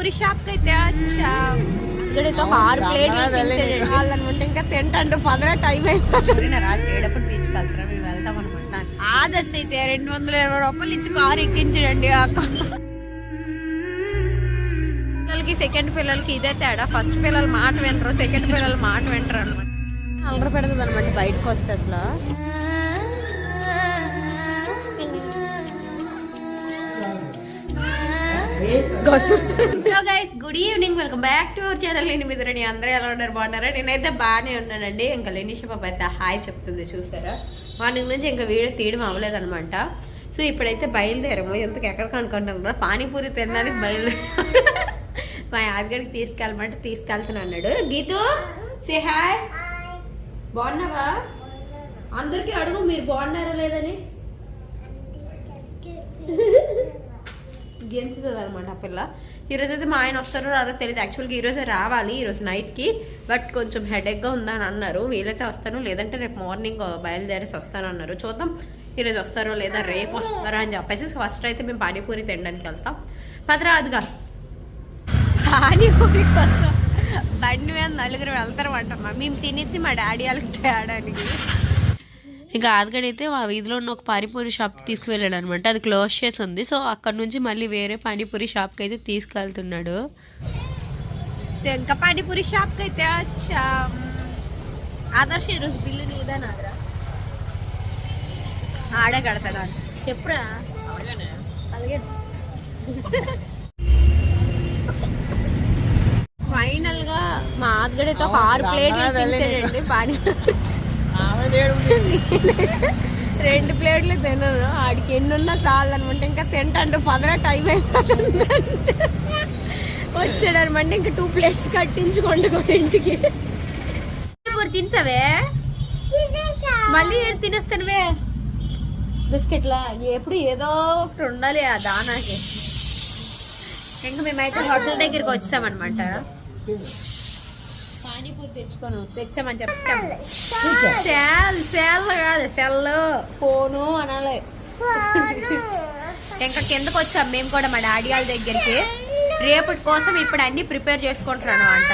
Panipuri shop కి అయితే వచ్చాం. ఇక్కడైతే ఒక 6 ప్లేట్లు వాళ్ళనుకుంటే ఇంకా తింటాంటే 10 టైం అయిపోతుంది. రాత్రి ఏడప్పుడు బీచ్కి వెళ్తారా, మేము వెళ్తాం అనమాట. ఆదర్శ అయితే 220 రూపాయలు ఇచ్చి కారు ఎక్కించడండి. పిల్లలకి సెకండ్ పిల్లలకి ఇదే తేడా. ఫస్ట్ పిల్లలు మాట వింటారు, సెకండ్ పిల్లలు మాట వింటారు అనమాట. అల్లరి పెడుతుంది అనమాట బయటకు వస్తే అసలు. Good evening, welcome back to our channel. నేను మిత్రుని అందరూ ఎలా ఉన్నారు, బాగున్నారా? నేనైతే బాగానే ఉన్నానండి. ఇంకా లెనిష పాప అయితే హాయ్ చెప్తుంది చూసారా. మార్నింగ్ నుంచి ఇంకా వీడియో తీయడం అవ్వలేదు అనమాట. సో ఇప్పుడైతే బయలుదేరాము. ఎంతకు ఎక్కడికి అనుకుంటున్నారా, పానీపూరి తినడానికి బయలుదేరాము. మా యాదగడికి తీసుకెళ్ళమంటే తీసుకెళ్తాను అన్నాడు. Geethu say hi. బాగున్నావా? అందరికీ అడుగు మీరు బాగున్నారా లేదని. గెంతుతుంది అనమాట ఆ పిల్ల. ఈరోజు అయితే మా ఆయన వస్తారో రారో తెలియదు. యాక్చువల్గా ఈరోజే రావాలి, ఈరోజు నైట్కి. బట్ కొంచెం హెడేక్గా ఉందని అన్నారు. వీలైతే వస్తాను, లేదంటే రేపు మార్నింగ్ బయలుదేరేసి వస్తాను అన్నారు. చూద్దాం ఈరోజు వస్తారో లేదా రేపు వస్తారో అని చెప్పేసి ఫస్ట్ అయితే మేము పానీపూరి తినడానికి వెళ్తాం. పదరాదుగా పానీపూరి కోసం బండి మీద నలుగురు వెళ్తారన్నమాట. మేము తినేసి మా డాడీ వాళ్ళకి తేడానికి. ఇంకా ఆదగడైతే మా వీధిలో ఉన్న ఒక పానీపూరి షాప్కి తీసుకువెళ్ళాడు అనమాట. అది క్లోజ్ చేసి ఉంది. సో అక్కడ నుంచి మళ్ళీ వేరే పానీపూరి షాప్కి అయితే తీసుకెళ్తున్నాడు. సో ఇంకా పానీపూరి షాప్కి అయితే వచ్చాం. ఆదర్శ ఈరోజు బిల్లు నీదా నాదరా? ఆడే కడతాడా చెప్పురా. అలాగే ఫైనల్ గా మా ఆదగడైతే ఒక 6 ప్లేట్లు తినేసాడండి పానీపూరి. 2 ప్లేట్లు తిన్నాను. ఆడికి ఎన్నున్నా చాలు అనమాట. ఇంకా తింటాంటే 10 టైం అయిపోతుంది. వచ్చాడు అనమాట. ఇంకా 2 ప్లేట్స్ కట్టించుకోండి కూడా ఇంటికి. తినసావే మళ్ళీ తినేస్తానువే బిస్కెట్లా. ఎప్పుడు ఏదో ఒకటి ఉండాలి ఆ దానాకి. ఇంకా మేమైతే హోటల్ దగ్గరికి వచ్చామన్నమాట. పానీపూరి తెచ్చామని చెప్తాం. సెల్ కాదు, సెల్ ఫోను అనాలి. ఇంకా కిందకు వచ్చాం మేము కూడా మా డాడీ వాళ్ళ దగ్గరికి. రేపటి కోసం ఇప్పుడు అన్ని ప్రిపేర్ చేసుకుంటున్నాను అనమాట.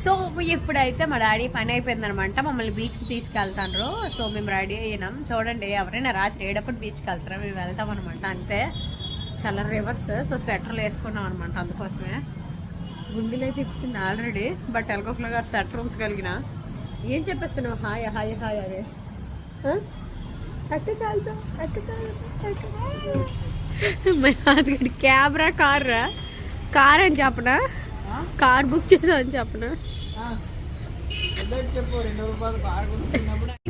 సో ఇప్పుడైతే మా డాడీ పని అయిపోయింది అనమాట. మమ్మల్ని బీచ్కి తీసుకెళ్తాను. సో మేము రెడీ అయినాం. చూడండి, ఎవరైనా రాత్రి ఏడప్పుడు బీచ్కి వెళ్తారా, మేము వెళ్తాం అనమాట. అంతే చాలా రివర్స్. సో స్వెటర్లు వేసుకున్నాం అనమాట. అందుకోసమే గుండెలు అయితే ఇప్పించింది ఆల్రెడీ. బట్ ఎలకొకలాగా స్వెటర్ ఉంచగలిగిన. ఏం చెప్పేస్తున్నావు? హాయ్ హాయ్ హాయ్ అదే అట్టకాలతో అట్టకాలి. క్యాబ్రా కార్రా? కార్ అని చెప్పనా? కార్ బుక్ చేసామని చెప్పనా?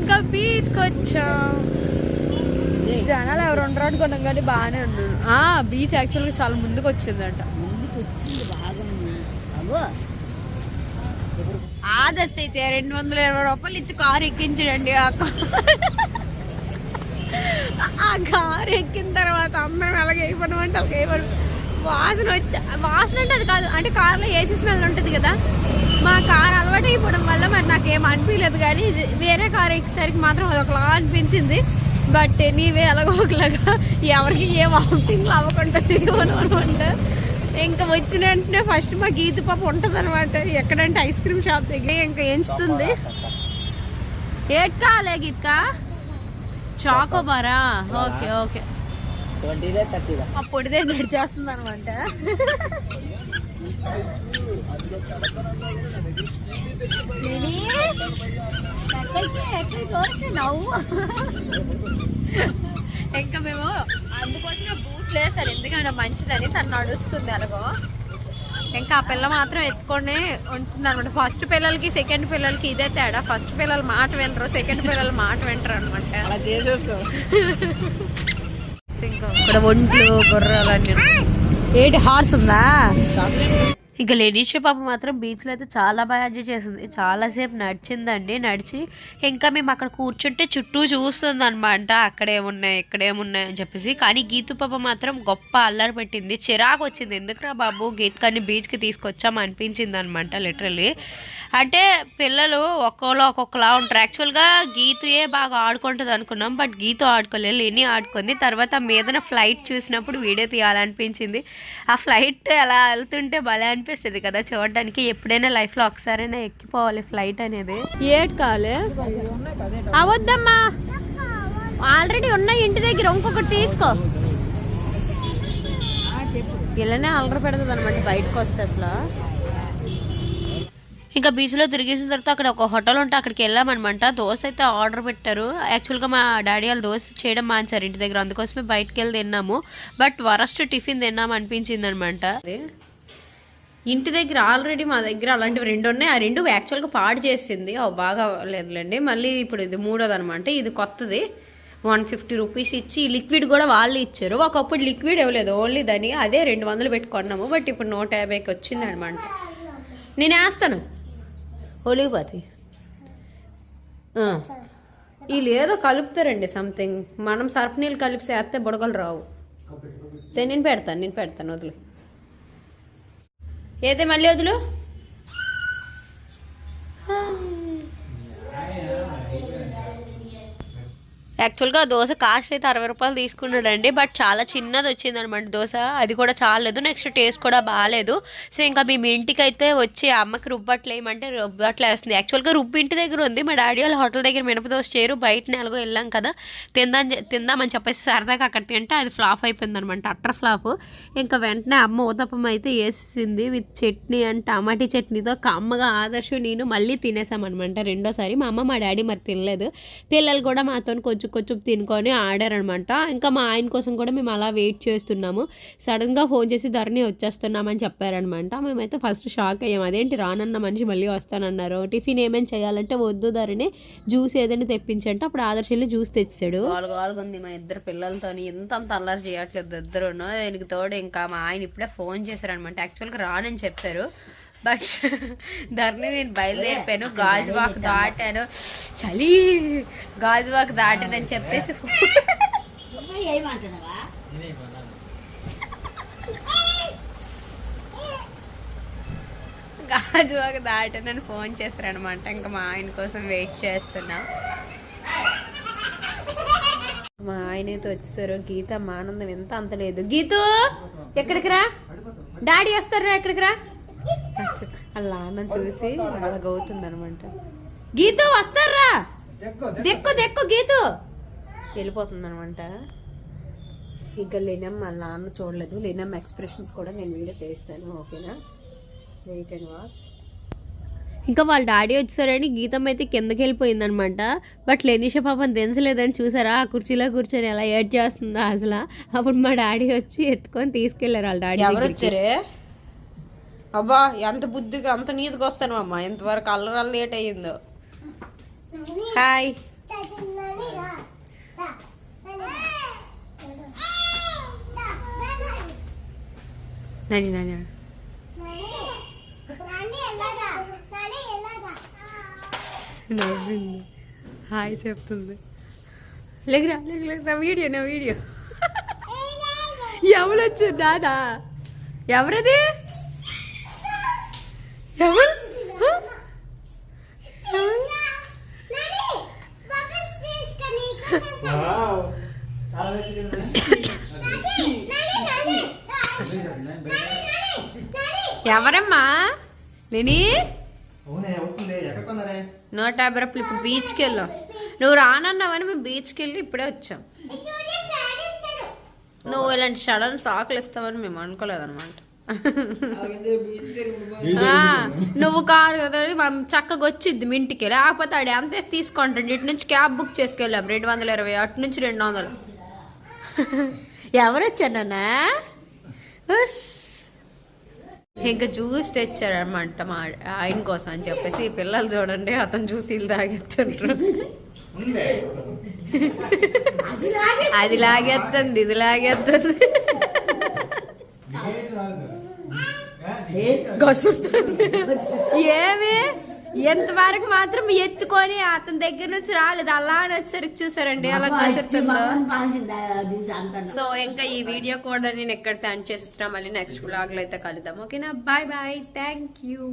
ఇంకా బీచ్కి వచ్చాం. జనాలు ఎవరు ఉండరు అనుకున్నాం కానీ బాగానే ఉన్నాను. బీచ్ యాక్చువల్గా చాలా ముందుకు వచ్చిందంట. ఆదర్శ అయితే 220 రూపాయలు ఇచ్చి కారు ఎక్కించడండి. ఆ కారు ఎక్కిన తర్వాత అందరం అలాగే అయిపోయినామంటే అలాగే అయిపోయి వాసన అంటే అది కాదు, అంటే కారులో ఏసీ స్మెల్ ఉంటుంది కదా. మా కారు అలవాటు అయిపోవడం వల్ల మరి నాకేం అనిపించలేదు. కానీ వేరే కారు ఎక్కేసరికి మాత్రం అది ఒకలా అనిపించింది. బట్ నీవే ఎలాగో ఒకలాగా ఎవరికి ఏ వామిటింగ్లు అవ్వకుండా దిగవను అనమాట. ఇంకా వచ్చిన వెంటనే ఫస్ట్ మా గీత పాప ఉంటుంది అనమాట. ఎక్కడంటే ఐస్ క్రీమ్ షాప్ దగ్గర ఇంకా ఎంచుతుంది. ఏట్ కాలే గీత చాకోబారా? Okay okay. ఆ పొడిదే నడిచేస్తుంది అనమాట. నవ్వు ఇంకా మేము అందుకోసమే బూట్లు వేసారు, ఎందుకంటే మంచిదని. తను నడుస్తుంది అలాగో. ఇంకా ఆ పిల్ల మాత్రం ఎత్తుకొని ఉంటుంది అనమాట. ఫస్ట్ పిల్లలకి సెకండ్ పిల్లలకి ఇదే తేడా. ఫస్ట్ పిల్లలు మాట వింటారు, సెకండ్ పిల్లలు మాట వింటారు అనమాట. ఇంకా ఇక్కడ ఒంట్లు గుర్రాలన్నీ. ఏంటి హార్స్ ఉందా? ఇంకా లెనీషా పాప మాత్రం బీచ్లో అయితే చాలా బాగా ఎంజాయ్ చేసింది. చాలాసేపు నడిచిందండి. నడిచి ఇంకా మేము అక్కడ కూర్చుంటే చుట్టూ చూస్తుంది అనమాట, అక్కడేమున్నాయి ఇక్కడేమున్నాయి అని చెప్పేసి. కానీ గీతు పాప మాత్రం గొప్ప అల్లరి పెట్టింది. చిరాకు వచ్చింది, ఎందుకురా బాబు గీత్ కానీ బీచ్కి తీసుకొచ్చాము అనిపించింది అనమాట లిటరల్లీ. అంటే పిల్లలు ఒక్కొక్కలా ఉంటారు. యాక్చువల్గా గీతుయే బాగా ఆడుకుంటుంది అనుకున్నాం, బట్ గీతు ఆడుకోలేదు, లేని ఆడుకుంది. తర్వాత మీదన ఫ్లైట్ చూసినప్పుడు వీడియో తీయాలనిపించింది. ఆ ఫ్లైట్ ఎలా వెళ్తుంటే భలే అనిపిస్తుంది కదా చూడడానికి. ఎప్పుడైనా లైఫ్లో ఒకసారైనా ఎక్కిపోవాలి ఫ్లైట్ అనేది. ఏట్ కాలే అవద్దమ్మా, ఆల్రెడీ ఉన్నాయి ఇంటి దగ్గర, ఇంకొకటి తీసుకో. ఇలానే అల్లరి పెడుతుంది అనమాట బయటకు వస్తే అసలు. ఇంకా బీచ్లో తిరిగేసిన తర్వాత అక్కడ ఒక హోటల్ ఉంటే అక్కడికి వెళ్ళామన్నమాట. దోశ అయితే ఆర్డర్ పెట్టారు. యాక్చువల్గా మా డాడీ వాళ్ళు దోశ చేయడం మానేశారు ఇంటి దగ్గర, అందుకోసమే బయటకు వెళ్ళి తిన్నాము. బట్ వరస్ట్ టిఫిన్ తిన్నాము అనిపించింది అనమాట. ఇంటి దగ్గర ఆల్రెడీ మా దగ్గర అలాంటివి 2 ఉన్నాయి. ఆ 2 యాక్చువల్గా పాడు చేసింది, అవి బాగా లేదులేండి. మళ్ళీ ఇప్పుడు ఇది 3వది అనమాట. ఇది కొత్తది 150 రూపీస్ ఇచ్చి లిక్విడ్ కూడా వాళ్ళు ఇచ్చారు. ఒకప్పుడు లిక్విడ్ ఇవ్వలేదు, ఓన్లీ దాని అదే 200 పెట్టుకున్నాము. బట్ ఇప్పుడు 150కి వచ్చింది అనమాట. నేను వేస్తాను ఒలిగిపోతే. వీళ్ళు ఏదో కలుపుతారండి సంథింగ్, మనం సర్ఫ్ నీళ్ళు కలిపి వేస్తే బుడగలు రావు. నేను పెడతాను వదులు. ఏదే మళ్ళీ వదులు. యాక్చువల్గా దోశ కాస్ట్ అయితే 60 రూపాయలు తీసుకున్నాడండి. బట్ చాలా చిన్నది వచ్చిందనమాట దోశ, అది కూడా చాలేదు. నెక్స్ట్ టేస్ట్ కూడా బాగాలేదు. సో ఇంకా మేము ఇంటికి అయితే వచ్చి అమ్మకి రుబ్బట్లు వేయమంటే రుబ్బట్లు వేస్తుంది. యాక్చువల్గా రుబ్బు ఇంటి దగ్గర ఉంది. మా డాడీ వాళ్ళ హోటల్ దగ్గర మినప దోశ చేయరు, బయట ఎలాగో వెళ్ళాం కదా తిందామని చెప్పేసి సరదాగా అక్కడ తింటే అది ఫ్లాప్ అయిపోయింది అనమాట, అట్టర్ ఫ్లాప్. ఇంకా వెంటనే అమ్మ ఊతప్పం అయితే వేసేసింది విత్ చట్నీ అండ్ టమాటీ చట్నీతో. అమ్మగా ఆదర్శ నేను మళ్ళీ తినేసామన్నమాట రెండోసారి. మా అమ్మ మా డాడీ మరి తినలేదు. పిల్లలు కూడా మాతో కొంచెం తినుకొని ఆడారనమాట. ఇంకా మా ఆయన కోసం కూడా మేము అలా వెయిట్ చేస్తున్నాము. సడన్గా ఫోన్ చేసి ధరణి వచ్చేస్తున్నామని చెప్పారనమాట. మేమైతే ఫస్ట్ షాక్ అయ్యాం, అదేంటి రానన్న మనిషి మళ్ళీ వస్తానన్నారు. టిఫిన్ ఏమైనా చేయాలంటే వద్దు ధరణి, జ్యూస్ ఏదైనా తెప్పించంటే అప్పుడు ఆదర్శల్ని జ్యూస్ తెచ్చాడు. ఉంది మా ఇద్దరు పిల్లలతో, ఎంత అల్లరి చేయట్లేదు ఇద్దరు. దీనికి తోడు ఇంకా మా ఆయన ఇప్పుడే ఫోన్ చేశారనమాట. యాక్చువల్గా రానని చెప్పారు, బట్ ధరణి నేను బయలుదేరిపోయాను, గాజువాక్ దాటాను, చలి గాజువాక్ దాటానని చెప్పేసి గాజువాక్ దాటానని ఫోన్ చేశారనమాట. ఇంకా మా ఆయన కోసం వెయిట్ చేస్తున్నా. మా ఆయన అయితే వచ్చేసారు. గీత మా ఆనందం ఎంత అంత లేదు. గీతు ఎక్కడికి రా, డాడీ వస్తారా ఎక్కడికి రా. అలా అన్నం చూసి అలాగవుతుంది అనమాట. గీతు వస్తారా, దెక్కు గీతు వెళ్ళిపోతుంది అనమాట. ఇంకా లేనమ్మ వాళ్ళ నాన్న చూడలేదు. లేనమ్మ ఎక్స్ప్రెషన్స్ కూడా నేను వీడియో తీస్తాను, ఓకేనా? Wait and watch. ఇంకా వాళ్ళ డాడీ వచ్చేసారని గీతం అయితే కిందకి వెళ్ళిపోయింది అనమాట. బట్ లెనీషా పాపని దించలేదని చూసారా, ఆ కుర్చీలో కూర్చొని ఎలా ఏడ్ చేస్తుందో అసలు. అప్పుడు మా డాడీ వచ్చి ఎత్తుకొని తీసుకెళ్లారు వాళ్ళ డాడీ. ఎవరు వచ్చారే? అబ్బా ఎంత బుద్ధిగా అంత నీతిగా వస్తాను అమ్మ, ఎంతవరకు అల్లరల్ల లేట్ అయ్యిందో. హాయ్ నాని నాని హాయ్ చెప్తుంది. లేకరా నా వీడియో ఎవరు వచ్చారు దాదా? ఎవరది? ఎవరు? ఎవరమ్మా? లేని 150 రూపాయలు. ఇప్పుడు బీచ్కి వెళ్ళాం, నువ్వు రానన్నావని మేము బీచ్కి వెళ్ళి ఇప్పుడే వచ్చాం. నువ్వు ఇలాంటి సడన్ సాకులు ఇస్తావని మేము అనుకోలేదన్నమాట. నువ్వు కారు కదా చక్కగా వచ్చిద్ది మీ ఇంటికి, లేకపోతే ఆడు ఎంత తీసుకుంటాడు. ఇటు నుంచి క్యాబ్ బుక్ చేసుకెళ్ళాం 220, అటు నుంచి 200. ఎవరు వచ్చారన్నా? ఇంకా జ్యూస్ తెచ్చారనమాట మా ఆయన కోసం అని చెప్పేసి. పిల్లలు చూడండి, అతను జ్యూస్ వీళ్ళు తాగేస్తుంటారు. అది లాగేస్తుంది, ఇది లాగేస్తుంది. గసురుతుంది ఏమి ఎంతవరకు మాత్రం ఎత్తుకొని అతని దగ్గర నుంచి రాలేదు, అలా అని వచ్చేసరికి చూసారండి అలా గసురుతుందో. సో ఇంకా ఈ వీడియో కూడా నేను ఎక్కడ టర్న్ చేసినా, మళ్ళీ నెక్స్ట్ వ్లాగ్ లో అయితే కలుద్దాం. ఓకేనా, బాయ్ బాయ్, థ్యాంక్ యూ.